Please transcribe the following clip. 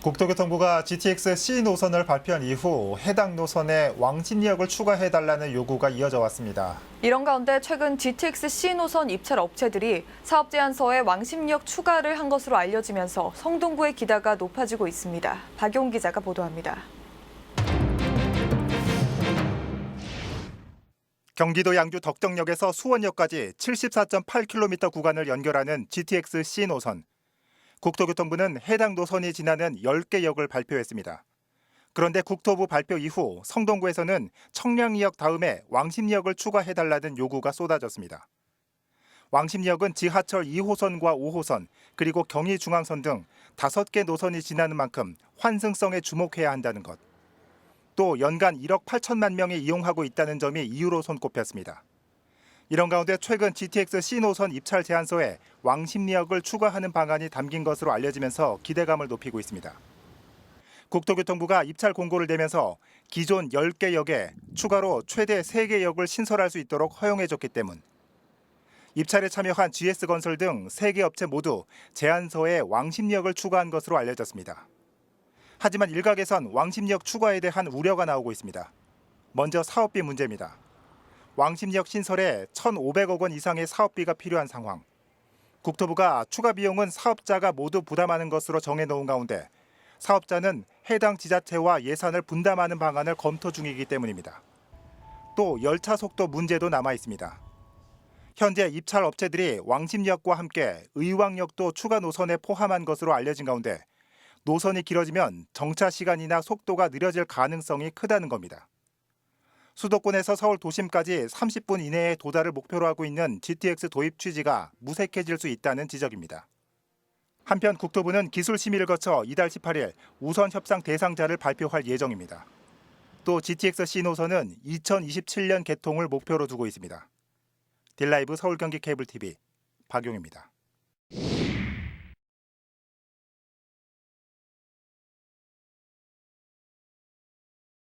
국토교통부가 GTX C 노선을 발표한 이후 해당 노선에 왕십리역을 추가해달라는 요구가 이어져 왔습니다. 이런 가운데 최근 GTX C 노선 입찰 업체들이 사업 제안서에 왕십리역 추가를 한 것으로 알려지면서 성동구의 기대가 높아지고 있습니다. 박용 기자가 보도합니다. 경기도 양주 덕정역에서 수원역까지 74.8km 구간을 연결하는 GTX C 노선. 국토교통부는 해당 노선이 지나는 10개 역을 발표했습니다. 그런데 국토부 발표 이후 성동구에서는 청량리역 다음에 왕십리역을 추가해달라는 요구가 쏟아졌습니다. 왕십리역은 지하철 2호선과 5호선, 그리고 경의중앙선 등 5개 노선이 지나는 만큼 환승성에 주목해야 한다는 것. 또 연간 1억 8천만 명이 이용하고 있다는 점이 이유로 손꼽혔습니다. 이런 가운데 최근 GTX C 노선 입찰 제안서에 왕십리역을 추가하는 방안이 담긴 것으로 알려지면서 기대감을 높이고 있습니다. 국토교통부가 입찰 공고를 내면서 기존 10개 역에 추가로 최대 3개 역을 신설할 수 있도록 허용해줬기 때문. 입찰에 참여한 GS건설 등 3개 업체 모두 제안서에 왕십리역을 추가한 것으로 알려졌습니다. 하지만 일각에선 왕십리역 추가에 대한 우려가 나오고 있습니다. 먼저 사업비 문제입니다. 왕십리역 신설에 1,500억 원 이상의 사업비가 필요한 상황. 국토부가 추가 비용은 사업자가 모두 부담하는 것으로 정해놓은 가운데 사업자는 해당 지자체와 예산을 분담하는 방안을 검토 중이기 때문입니다. 또 열차 속도 문제도 남아 있습니다. 현재 입찰 업체들이 왕십리역과 함께 의왕역도 추가 노선에 포함한 것으로 알려진 가운데 노선이 길어지면 정차 시간이나 속도가 느려질 가능성이 크다는 겁니다. 수도권에서 서울 도심까지 30분 이내에 도달을 목표로 하고 있는 GTX 도입 취지가 무색해질 수 있다는 지적입니다. 한편 국토부는 기술 심의를 거쳐 이달 18일 우선 협상 대상자를 발표할 예정입니다. 또 GTX C 노선은 2027년 개통을 목표로 두고 있습니다. 딜라이브 서울 경기 케이블 TV 박용입니다.